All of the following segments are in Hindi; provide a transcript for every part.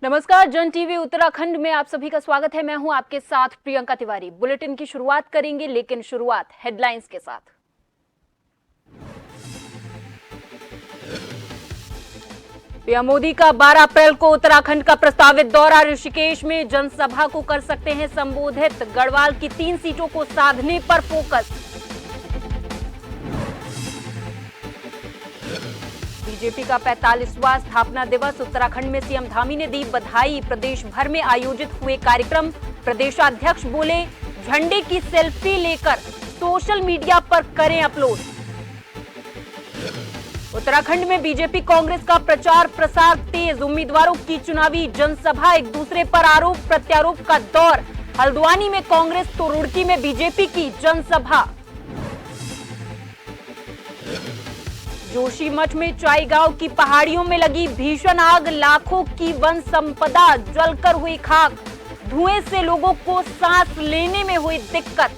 नमस्कार, जन टीवी उत्तराखंड में आप सभी का स्वागत है। मैं हूं आपके साथ प्रियंका तिवारी। बुलेटिन की शुरुआत करेंगे, लेकिन शुरुआत हेडलाइंस के साथ। पीएम मोदी का 12 अप्रैल को उत्तराखंड का प्रस्तावित दौरा। ऋषिकेश में जनसभा को कर सकते हैं संबोधित। गढ़वाल की 3 सीटों को साधने पर फोकस। बीजेपी का 45वां स्थापना दिवस। उत्तराखंड में सीएम धामी ने दी बधाई। प्रदेश भर में आयोजित हुए कार्यक्रम। प्रदेशाध्यक्ष बोले, झंडे की सेल्फी लेकर सोशल मीडिया पर करें अपलोड। उत्तराखंड में बीजेपी कांग्रेस का प्रचार प्रसार तेज। उम्मीदवारों की चुनावी जनसभा, एक दूसरे पर आरोप प्रत्यारोप का दौर। हल्द्वानी में कांग्रेस तो रुड़की में बीजेपी की जनसभा। जोशीमठ में चाईगांव की पहाड़ियों में लगी भीषण आग। लाखों की वन संपदा जलकर हुई खाक। धुएं से लोगों को सांस लेने में हुई दिक्कत।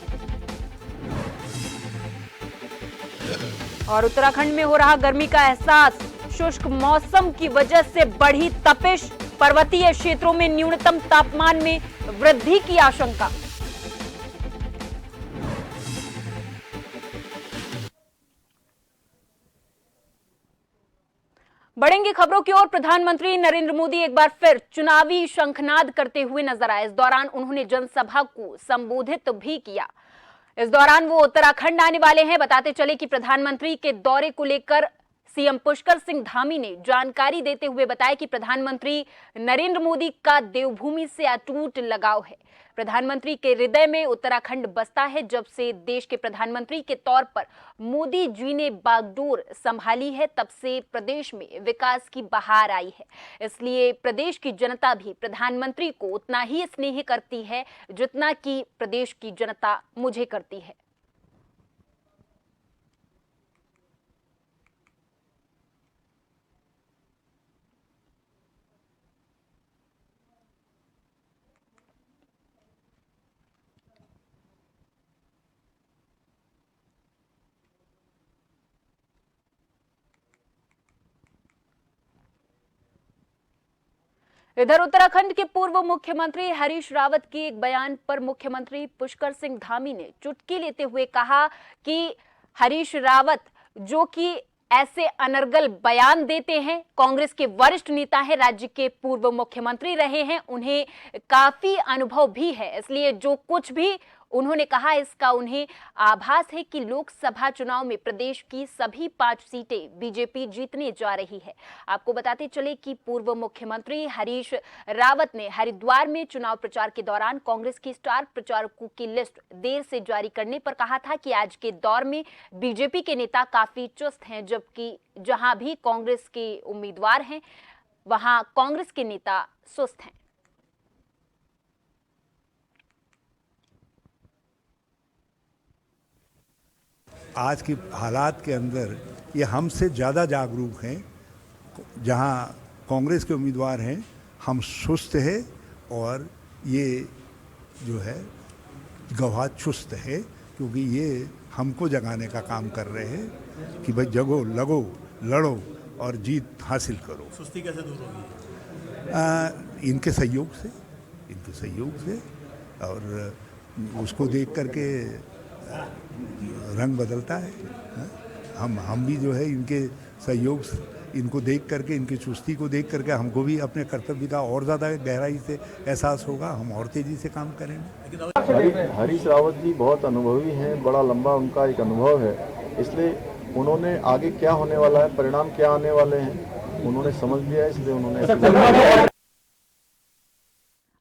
और उत्तराखंड में हो रहा गर्मी का एहसास। शुष्क मौसम की वजह से बढ़ी तपिश। पर्वतीय क्षेत्रों में न्यूनतम तापमान में वृद्धि की आशंका। बढ़ेंगे खबरों की ओर। प्रधानमंत्री नरेंद्र मोदी एक बार फिर चुनावी शंखनाद करते हुए नजर आए। इस दौरान उन्होंने जनसभा को संबोधित भी किया। इस दौरान वो उत्तराखंड आने वाले हैं। बताते चले कि प्रधानमंत्री के दौरे को लेकर सीएम पुष्कर सिंह धामी ने जानकारी देते हुए बताया कि प्रधानमंत्री नरेंद्र मोदी का देवभूमि से अटूट लगाव है। प्रधानमंत्री के हृदय में उत्तराखंड बसता है। जब से देश के प्रधानमंत्री के तौर पर मोदी जी ने बागडोर संभाली है, तब से प्रदेश में विकास की बहार आई है। इसलिए प्रदेश की जनता भी प्रधानमंत्री को उतना ही स्नेह करती है जितना कि प्रदेश की जनता मुझे करती है। इधर उत्तराखंड के पूर्व मुख्यमंत्री हरीश रावत के एक बयान पर मुख्यमंत्री पुष्कर सिंह धामी ने चुटकी लेते हुए कहा कि हरीश रावत जो कि ऐसे अनर्गल बयान देते हैं, कांग्रेस के वरिष्ठ नेता हैं, राज्य के पूर्व मुख्यमंत्री रहे हैं, उन्हें काफी अनुभव भी है। इसलिए जो कुछ भी उन्होंने कहा, इसका उन्हें आभास है कि लोकसभा चुनाव में प्रदेश की सभी 5 सीटें बीजेपी जीतने जा रही है। आपको बताते चले कि पूर्व मुख्यमंत्री हरीश रावत ने हरिद्वार में चुनाव प्रचार के दौरान कांग्रेस की स्टार प्रचारकों की लिस्ट देर से जारी करने पर कहा था कि आज के दौर में बीजेपी के नेता काफी चुस्त हैं, जबकि जहां भी कांग्रेस के उम्मीदवार हैं, वहां कांग्रेस के नेता सुस्त हैं। आज के हालात के अंदर ये हमसे ज़्यादा जागरूक हैं। जहां कांग्रेस के उम्मीदवार हैं, हम सुस्त हैं और ये जो है गवाह चुस्त है, क्योंकि ये हमको जगाने का काम कर रहे हैं कि भाई जगो, लगो, लड़ो और जीत हासिल करो। सुस्ती कैसे दूर होगी? इनके सहयोग से और उसको देख करके रंग बदलता है। हम भी जो है इनके सहयोग, इनको देख करके, इनकी चुस्ती को देख करके हमको भी अपने कर्तव्य का और ज़्यादा गहराई से एहसास होगा। हम और तेज़ी से काम करेंगे। हरीश रावत जी बहुत अनुभवी हैं, बड़ा लंबा उनका एक अनुभव है, इसलिए उन्होंने आगे क्या होने वाला है, परिणाम क्या आने वाले हैं, उन्होंने समझ लिया, इसलिए उन्होंने।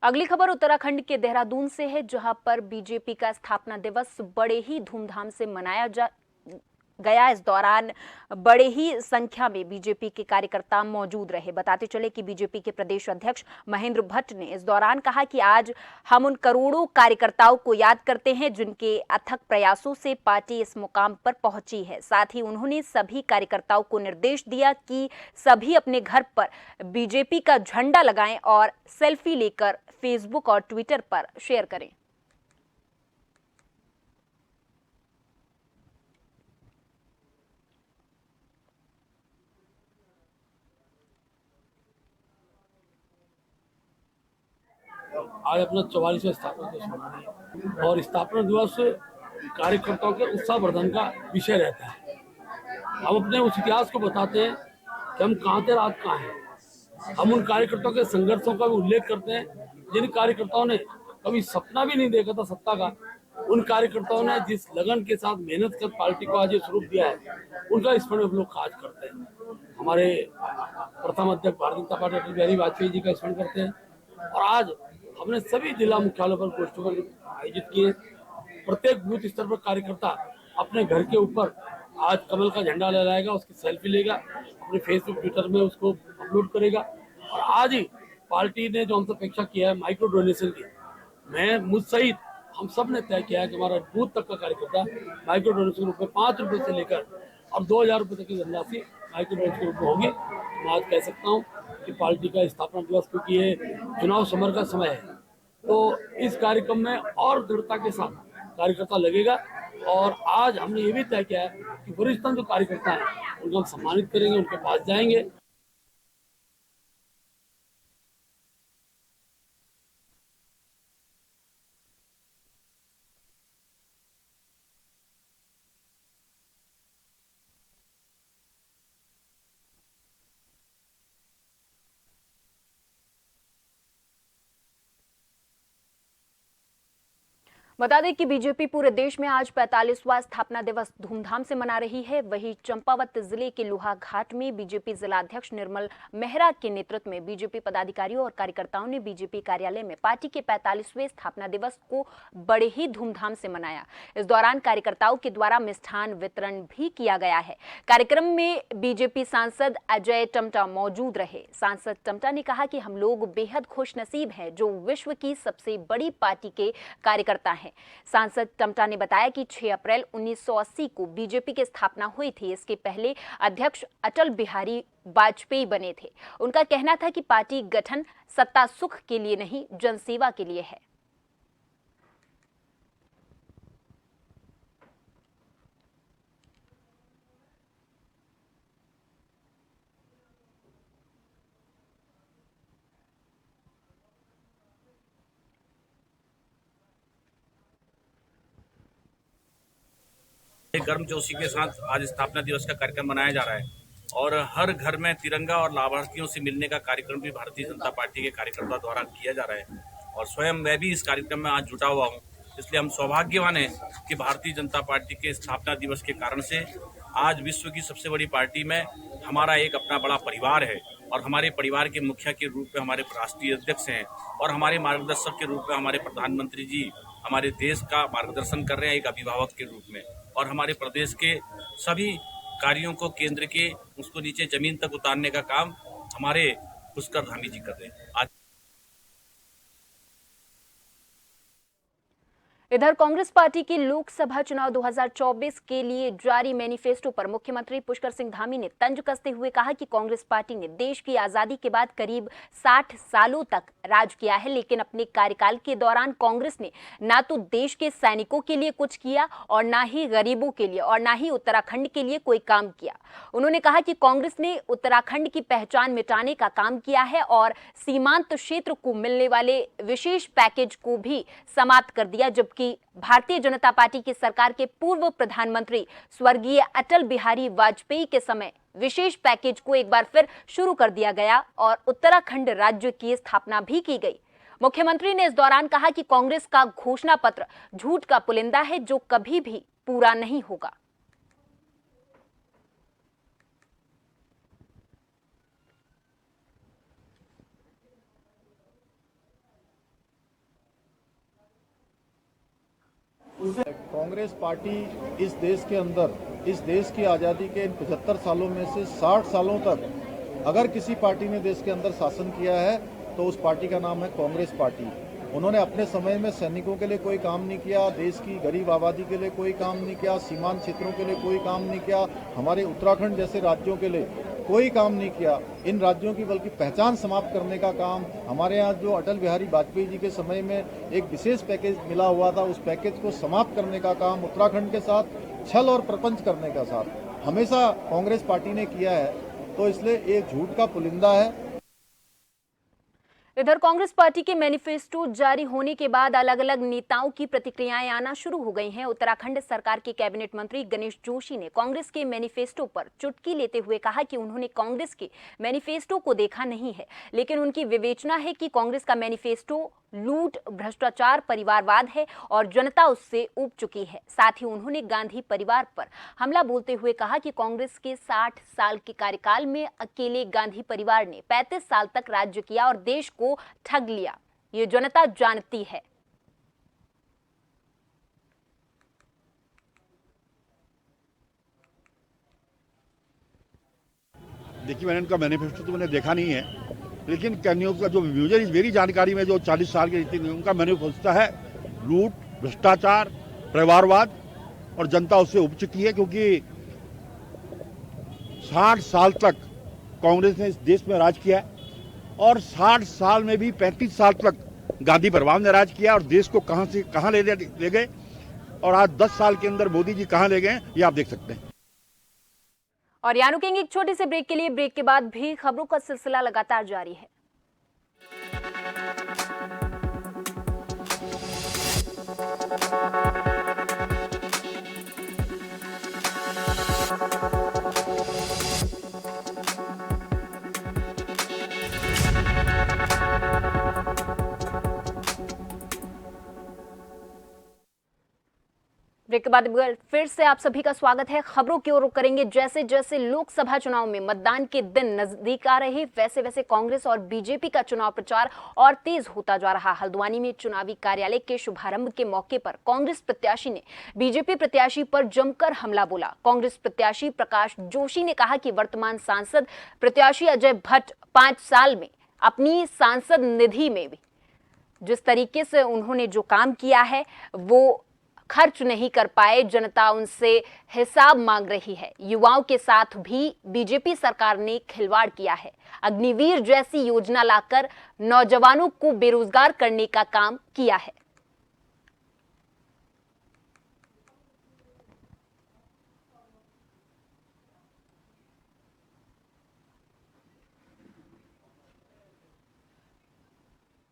अगली खबर उत्तराखंड के देहरादून से है, जहां पर बीजेपी का स्थापना दिवस बड़े ही धूमधाम से मनाया गया। इस दौरान बड़े ही संख्या में बीजेपी के कार्यकर्ता मौजूद रहे। बताते चले कि बीजेपी के प्रदेश अध्यक्ष महेंद्र भट्ट ने इस दौरान कहा कि आज हम उन करोड़ों कार्यकर्ताओं को याद करते हैं जिनके अथक प्रयासों से पार्टी इस मुकाम पर पहुंची है। साथ ही उन्होंने सभी कार्यकर्ताओं को निर्देश दिया कि सभी अपने घर पर बीजेपी का झंडा लगाएं और सेल्फी लेकर फेसबुक और ट्विटर पर शेयर करें। आज अपना 44वां स्थापना दिवस मना रहे हैं और स्थापना दिवस कार्यकर्ताओं के उत्साहवर्धन का विषय रहता है। हम अपने उस इतिहास को बताते हैं कि हम कहाँ थे, आज कहाँ हैं। हम उन कार्यकर्ताओं के संघर्षों का भी उल्लेख करते हैं जिन कार्यकर्ताओं ने कभी सपना भी नहीं देखा था सत्ता का। उन कार्यकर्ताओं ने जिस लगन के साथ मेहनत कर पार्टी को आज ये स्वरूप दिया है, उनका स्मरण हम लोग आज करते हैं। हमारे प्रथम अध्यक्ष भारतीय जनता पार्टी अटल बिहारी वाजपेयी जी का स्मरण करते हैं और आज हमने सभी जिला मुख्यालयों पर गोष्ठियों आयोजित किए। प्रत्येक बूथ स्तर पर कार्यकर्ता अपने घर के ऊपर आज कमल का झंडा लहराएगा, उसकी सेल्फी लेगा, अपने फेसबुक ट्विटर में उसको अपलोड करेगा। और आज ही पार्टी ने जो हमसे अपेक्षा किया है माइक्रो डोनेशन की, मैं मुझ सहित हम सब ने तय किया है कि हमारा बूथ तक का कार्यकर्ता माइक्रो डोनेशन के रूप में 5 रुपए से लेकर और 2000 रुपए तक की धनराशि माइक्रो डोनेशन के रूप में होगी। मैं आज कह सकता हूँ कि पार्टी का स्थापना दिवस, क्योंकि ये चुनाव समर का समय है, तो इस कार्यक्रम में और दृढ़ता के साथ कार्यकर्ता लगेगा। और आज हमने ये भी तय किया है कि वरिष्ठतम जो कार्यकर्ता है उनको हम सम्मानित करेंगे, उनके पास जाएंगे। बता दें कि बीजेपी पूरे देश में आज 45वां स्थापना दिवस धूमधाम से मना रही है। वहीं चंपावत जिले के लोहाघाट में बीजेपी जिलाध्यक्ष निर्मल मेहरा के नेतृत्व में बीजेपी पदाधिकारियों और कार्यकर्ताओं ने बीजेपी कार्यालय में पार्टी के 45वें स्थापना दिवस को बड़े ही धूमधाम से मनाया। इस दौरान कार्यकर्ताओं के द्वारा मिष्ठान वितरण भी किया गया है। कार्यक्रम में बीजेपी सांसद अजय टमटा मौजूद रहे। सांसद टमटा ने कहा कि हम लोग बेहद खुशनसीब हैं जो विश्व की सबसे बड़ी पार्टी के कार्यकर्ता हैं। सांसद टमटा ने बताया कि 6 अप्रैल 1980 को बीजेपी की स्थापना हुई थी। इसके पहले अध्यक्ष अटल बिहारी वाजपेयी बने थे। उनका कहना था कि पार्टी गठन सत्ता सुख के लिए नहीं, जनसेवा के लिए है। गर्मजोशी के साथ आज स्थापना दिवस का कार्यक्रम मनाया जा रहा है और हर घर में तिरंगा और लाभार्थियों से मिलने का कार्यक्रम भी भारतीय जनता पार्टी के कार्यकर्ताओं द्वारा किया जा रहा है और स्वयं मैं भी इस कार्यक्रम में आज जुटा हुआ हूं। इसलिए हम सौभाग्यवान हैं कि भारतीय जनता पार्टी के स्थापना दिवस के कारण से आज विश्व की सबसे बड़ी पार्टी में हमारा एक अपना बड़ा परिवार है और हमारे परिवार के मुखिया के रूप में हमारे राष्ट्रीय अध्यक्ष हैं और हमारे मार्गदर्शक के रूप में हमारे प्रधानमंत्री जी हमारे देश का मार्गदर्शन कर रहे हैं एक अभिभावक के रूप में। और हमारे प्रदेश के सभी कार्यों को केंद्र के उसको नीचे जमीन तक उतारने का काम हमारे पुष्कर धामी जी कर रहे हैं। आज इधर कांग्रेस पार्टी की लोकसभा चुनाव 2024 के लिए जारी मैनिफेस्टो पर मुख्यमंत्री पुष्कर सिंह धामी ने तंज कसते हुए कहा कि कांग्रेस पार्टी ने देश की आजादी के बाद करीब 60 सालों तक राज किया है, लेकिन अपने कार्यकाल के दौरान कांग्रेस ने ना तो देश के सैनिकों के लिए कुछ किया और ना ही गरीबों के लिए और ना ही उत्तराखंड के लिए कोई काम किया। उन्होंने कहा कि कांग्रेस ने उत्तराखंड की पहचान मिटाने का काम किया है और सीमांत क्षेत्र को मिलने वाले विशेष पैकेज को भी समाप्त कर दिया, जबकि भारतीय जनता पार्टी की सरकार के पूर्व प्रधानमंत्री स्वर्गीय अटल बिहारी वाजपेयी के समय विशेष पैकेज को एक बार फिर शुरू कर दिया गया और उत्तराखंड राज्य की स्थापना भी की गई। मुख्यमंत्री ने इस दौरान कहा कि कांग्रेस का घोषणा पत्र झूठ का पुलिंदा है जो कभी भी पूरा नहीं होगा। कांग्रेस पार्टी इस देश के अंदर इस देश की आज़ादी के इन 75 सालों में से 60 सालों तक अगर किसी पार्टी ने देश के अंदर शासन किया है तो उस पार्टी का नाम है कांग्रेस पार्टी। उन्होंने अपने समय में सैनिकों के लिए कोई काम नहीं किया, देश की गरीब आबादी के लिए कोई काम नहीं किया, सीमांत क्षेत्रों के लिए कोई काम नहीं किया, हमारे उत्तराखंड जैसे राज्यों के लिए कोई काम नहीं किया। इन राज्यों की बल्कि पहचान समाप्त करने का काम हमारे यहाँ जो अटल बिहारी वाजपेयी जी के समय में एक विशेष पैकेज मिला हुआ था, उस पैकेज को समाप्त करने का काम उत्तराखंड के साथ छल और प्रपंच करने का साथ हमेशा कांग्रेस पार्टी ने किया है। तो इसलिए ये झूठ का पुलिंदा है। इधर कांग्रेस पार्टी के मैनिफेस्टो जारी होने के बाद अलग अलग नेताओं की प्रतिक्रियाएं आना शुरू हो गई हैं। उत्तराखंड सरकार के कैबिनेट मंत्री गणेश जोशी ने कांग्रेस के मैनिफेस्टो पर चुटकी लेते हुए कहा कि उन्होंने कांग्रेस के मैनिफेस्टो को देखा नहीं है, लेकिन उनकी विवेचना है कि कांग्रेस का मैनिफेस्टो लूट, भ्रष्टाचार, परिवारवाद है और जनता उससे ऊब चुकी है। साथ ही उन्होंने गांधी परिवार पर हमला बोलते हुए कहा कि कांग्रेस के 60 साल के कार्यकाल में अकेले गांधी परिवार ने 35 साल तक राज्य किया और देश को ठग लिया, ये जनता जानती है। देखिए, मैंने उनका मैनिफेस्टो तो मैंने देखा नहीं है, लेकिन कैनियों का जो मेरी जानकारी में जो 40 साल के रीति उनका मैनिफेस्टो है लूट, भ्रष्टाचार, परिवारवाद और जनता उससे उब चुकी है, क्योंकि 60 साल तक कांग्रेस ने इस देश में राज किया है और 60 साल में भी 35 साल तक गांधी परिवार ने राज किया और देश को कहां से कहां ले गए और आज 10 साल के अंदर मोदी जी कहां ले गए, ये आप देख सकते हैं। और यहाँ रुकेंगे एक छोटे से ब्रेक के लिए। ब्रेक के बाद भी खबरों का सिलसिला लगातार जारी है। ब्रेक के बाद फिर से आप सभी का स्वागत है। खबरों की ओर रुख करेंगे। जैसे जैसे लोकसभा चुनाव में मतदान के दिन नजदीक आ रहे, वैसे वैसे कांग्रेस और बीजेपी का चुनाव प्रचार और तेज होता जा रहा। हल्द्वानी में चुनावी कार्यालय के शुभारंभ के मौके पर कांग्रेस प्रत्याशी ने बीजेपी प्रत्याशी पर जमकर हमला बोला। कांग्रेस प्रत्याशी प्रकाश जोशी ने कहा कि वर्तमान सांसद प्रत्याशी अजय भट्ट 5 साल में अपनी सांसद निधि में भी जिस तरीके से उन्होंने जो काम किया है वो खर्च नहीं कर पाए। जनता उनसे हिसाब मांग रही है। युवाओं के साथ भी बीजेपी सरकार ने खिलवाड़ किया है। अग्निवीर जैसी योजना लाकर नौजवानों को बेरोजगार करने का काम किया है।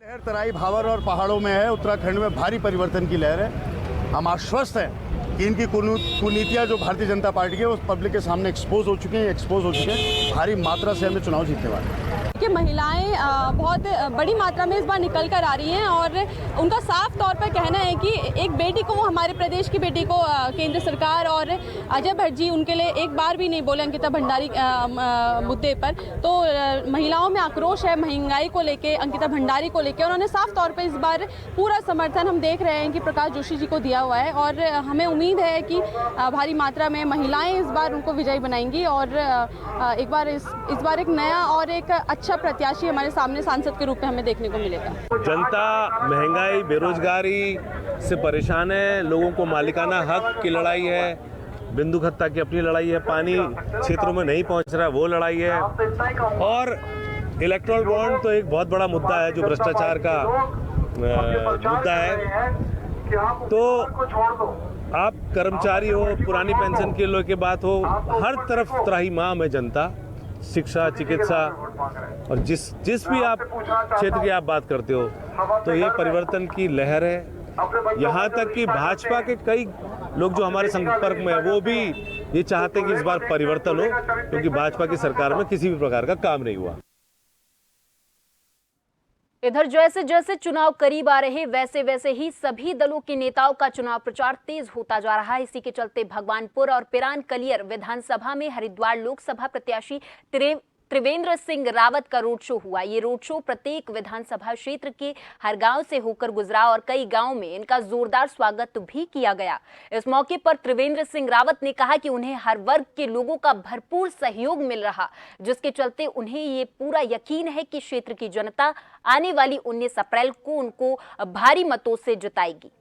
लहर तराई, भावर और पहाड़ों में है। उत्तराखंड में भारी परिवर्तन की लहर है। हम आश्वस्त हैं कि इनकी कुनीतियां जो भारतीय जनता पार्टी की है उस पब्लिक के सामने एक्सपोज हो चुके हैं। भारी मात्रा से हमें चुनाव जीतने वाले हैं। कि महिलाएं बहुत बड़ी मात्रा में इस बार निकल कर आ रही हैं और उनका साफ तौर पर कहना है कि एक बेटी को, हमारे प्रदेश की बेटी को केंद्र सरकार और अजय भट्ट जी उनके लिए एक बार भी नहीं बोले अंकिता भंडारी मुद्दे पर। तो महिलाओं में आक्रोश है महंगाई को लेके, अंकिता भंडारी को लेके। उन्होंने साफ तौर पर इस बार पूरा समर्थन हम देख रहे हैं कि प्रकाश जोशी जी को दिया हुआ है और हमें उम्मीद है कि भारी मात्रा में महिलाएं इस बार उनको विजयी बनाएंगी और एक बार इस बार एक नया और एक अच्छा प्रत्याशी हमारे सामने सांसद के रूप में हमें देखने को मिलेगा। जनता महंगाई, बेरोजगारी से परेशान है। लोगों को मालिकाना हक की लड़ाई है, बिंदु खत्ता की अपनी लड़ाई है, पानी क्षेत्रों में नहीं पहुंच रहा है वो लड़ाई है और इलेक्ट्रल बॉन्ड तो एक बहुत बड़ा मुद्दा है जो भ्रष्टाचार का मुद्दा है। तो आप कर्मचारी हो, पुरानी पेंशन के लोगों की बात हो, हर तरफ त्राहिमाम है जनता। शिक्षा, चिकित्सा और जिस भी आप क्षेत्र की आप बात करते हो तो ये परिवर्तन की लहर है। यहाँ तक कि भाजपा के कई लोग जो हमारे संपर्क में है वो भी ये चाहते हैं कि इस बार परिवर्तन हो, क्योंकि भाजपा की सरकार में किसी भी प्रकार का काम नहीं हुआ। इधर जैसे जैसे चुनाव करीब आ रहे वैसे वैसे ही सभी दलों के नेताओं का चुनाव प्रचार तेज होता जा रहा है। इसी के चलते भगवानपुर और पिरान कलियर विधानसभा में हरिद्वार लोकसभा प्रत्याशी त्रिवेंद्र सिंह रावत का रोड शो हुआ। ये रोड शो प्रत्येक विधानसभा क्षेत्र के हर गांव से होकर गुजरा और कई गांवों में इनका जोरदार स्वागत भी किया गया। इस मौके पर त्रिवेंद्र सिंह रावत ने कहा कि उन्हें हर वर्ग के लोगों का भरपूर सहयोग मिल रहा, जिसके चलते उन्हें ये पूरा यकीन है कि क्षेत्र की जनता आने वाली 19 अप्रैल को उनको भारी मतों से जिताएगी।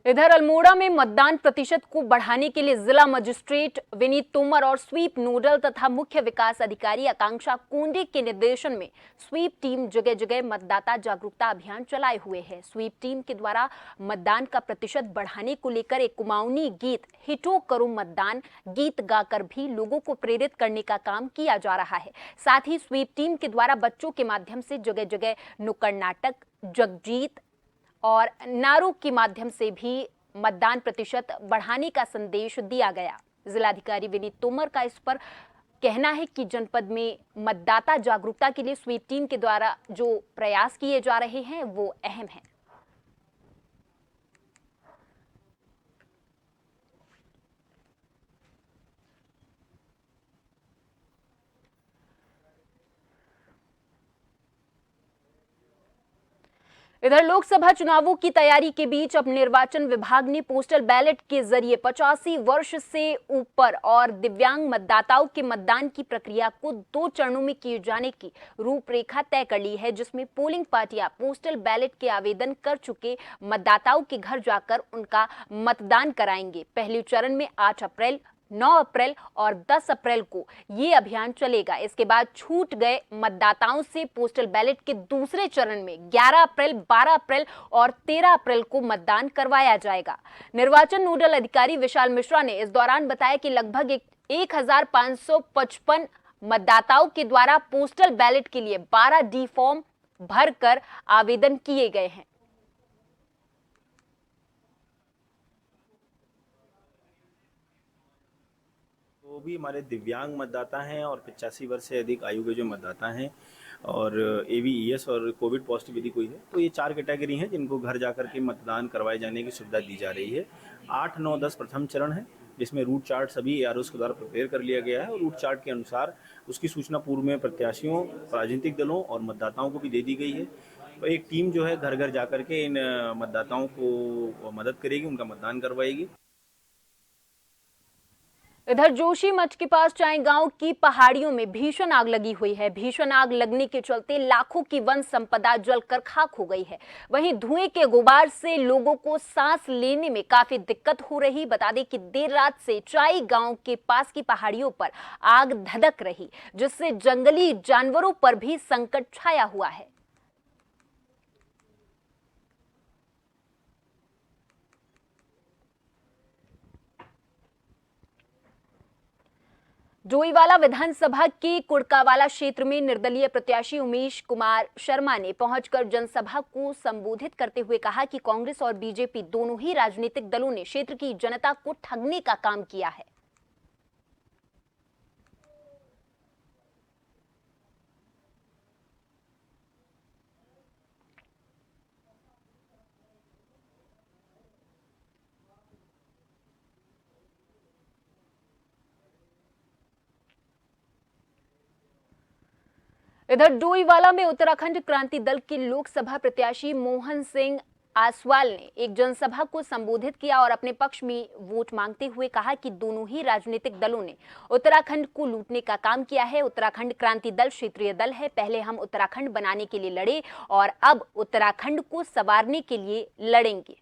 इधर अल्मोड़ा में मतदान प्रतिशत को बढ़ाने के लिए जिला मजिस्ट्रेट विनीत तोमर और स्वीप नोडल तथा मुख्य विकास अधिकारी आकांक्षा कोंडे के निर्देशन में स्वीप टीम जगह जगह मतदाता जागरूकता अभियान चलाए हुए है। स्वीप टीम के द्वारा मतदान का प्रतिशत बढ़ाने को लेकर एक कुमाऊनी गीत हिटो करो मतदान गीत गाकर भी लोगों को प्रेरित करने का काम किया जा रहा है। साथ ही स्वीप टीम के द्वारा बच्चों के माध्यम से जगह जगह नुक्कड़ नाटक, जगजीत और नारों के माध्यम से भी मतदान प्रतिशत बढ़ाने का संदेश दिया गया। जिलाधिकारी विनीत तोमर का इस पर कहना है कि जनपद में मतदाता जागरूकता के लिए स्वीप टीम के द्वारा जो प्रयास किए जा रहे हैं वो अहम है। इधर लोकसभा चुनावों की तैयारी के बीच अब निर्वाचन विभाग ने पोस्टल बैलेट के जरिए 85 वर्ष से ऊपर और दिव्यांग मतदाताओं के मतदान की प्रक्रिया को 2 चरणों में किए जाने की रूपरेखा तय कर ली है, जिसमें पोलिंग पार्टियां पोस्टल बैलेट के आवेदन कर चुके मतदाताओं के घर जाकर उनका मतदान कराएंगे। पहले चरण में 8 अप्रैल, 9 अप्रैल और 10 अप्रैल को ये अभियान चलेगा। इसके बाद छूट गए मतदाताओं से पोस्टल बैलेट के दूसरे चरण में 11 अप्रैल, 12 अप्रैल और 13 अप्रैल को मतदान करवाया जाएगा। निर्वाचन नोडल अधिकारी विशाल मिश्रा ने इस दौरान बताया कि लगभग 1555 मतदाताओं के द्वारा पोस्टल बैलेट के लिए 12D फॉर्म भरकर आवेदन किए गए हैं। वो भी हमारे दिव्यांग मतदाता हैं और 85 वर्ष से अधिक आयु के जो मतदाता हैं और AVES और कोविड पॉजिटिव यदि कोई है, तो ये 4 कैटेगरी हैं जिनको घर जाकर के मतदान करवाए जाने की सुविधा दी जा रही है। 8, 9, 10 प्रथम चरण है, जिसमें रूट चार्ट सभी AROs के द्वारा प्रिपेयर कर लिया गया है और रूट चार्ट के अनुसार उसकी सूचना पूर्व में प्रत्याशियों, राजनीतिक दलों और मतदाताओं को भी दे दी गई है। तो एक टीम जो है घर घर जाकर के इन मतदाताओं को मदद करेगी, उनका मतदान करवाएगी। इधर जोशीमठ के पास चाई गांव की पहाड़ियों में भीषण आग लगी हुई है। भीषण आग लगने के चलते लाखों की वन संपदा जलकर खाक हो गई है। वहीं धुएं के गुबार से लोगों को सांस लेने में काफी दिक्कत हो रही। बता दें कि देर रात से चाई गांव के पास की पहाड़ियों पर आग धधक रही, जिससे जंगली जानवरों पर भी संकट छाया हुआ है। डोईवाला विधानसभा के कुड़कावाला क्षेत्र में निर्दलीय प्रत्याशी उमेश कुमार शर्मा ने पहुंचकर जनसभा को संबोधित करते हुए कहा कि कांग्रेस और बीजेपी दोनों ही राजनीतिक दलों ने क्षेत्र की जनता को ठगने का काम किया है। इधर डोईवाला में उत्तराखंड क्रांति दल के लोकसभा प्रत्याशी मोहन सिंह आसवाल ने एक जनसभा को संबोधित किया और अपने पक्ष में वोट मांगते हुए कहा कि दोनों ही राजनीतिक दलों ने उत्तराखंड को लूटने का काम किया है। उत्तराखंड क्रांति दल क्षेत्रीय दल है। पहले हम उत्तराखंड बनाने के लिए लड़े और अब उत्तराखंड को संवारने के लिए लड़ेंगे।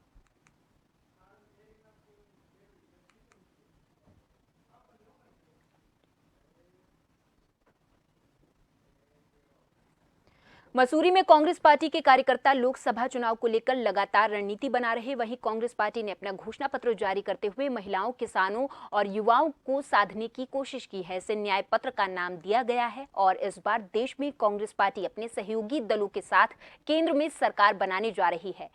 मसूरी में कांग्रेस पार्टी के कार्यकर्ता लोकसभा चुनाव को लेकर लगातार रणनीति बना रहे। वहीं कांग्रेस पार्टी ने अपना घोषणा पत्र जारी करते हुए महिलाओं, किसानों और युवाओं को साधने की कोशिश की है। इसे न्याय पत्र का नाम दिया गया है और इस बार देश में कांग्रेस पार्टी अपने सहयोगी दलों के साथ केंद्र में सरकार बनाने जा रही है।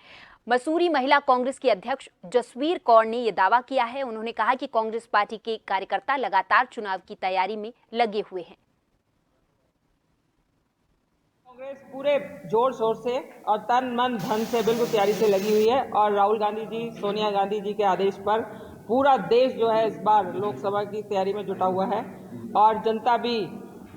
मसूरी महिला कांग्रेस की अध्यक्ष जसवीर कौर ने यह दावा किया है। उन्होंने कहा कि कांग्रेस पार्टी के कार्यकर्ता लगातार चुनाव की तैयारी में लगे हुए हैं। कांग्रेस पूरे जोर शोर से और तन मन धन से बिल्कुल तैयारी से लगी हुई है और राहुल गांधी जी, सोनिया गांधी जी के आदेश पर पूरा देश जो है इस बार लोकसभा की तैयारी में जुटा हुआ है और जनता भी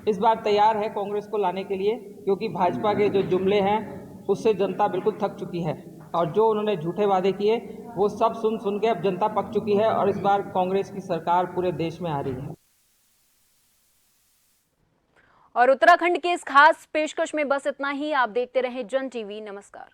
इस बार तैयार है कांग्रेस को लाने के लिए, क्योंकि भाजपा के जो जुमले हैं उससे जनता बिल्कुल थक चुकी है और जो उन्होंने झूठे वादे किए वो सब सुन के अब जनता पक चुकी है और इस बार कांग्रेस की सरकार पूरे देश में आ रही है। और उत्तराखंड के इस खास पेशकश में बस इतना ही। आप देखते रहें जन टीवी। नमस्कार।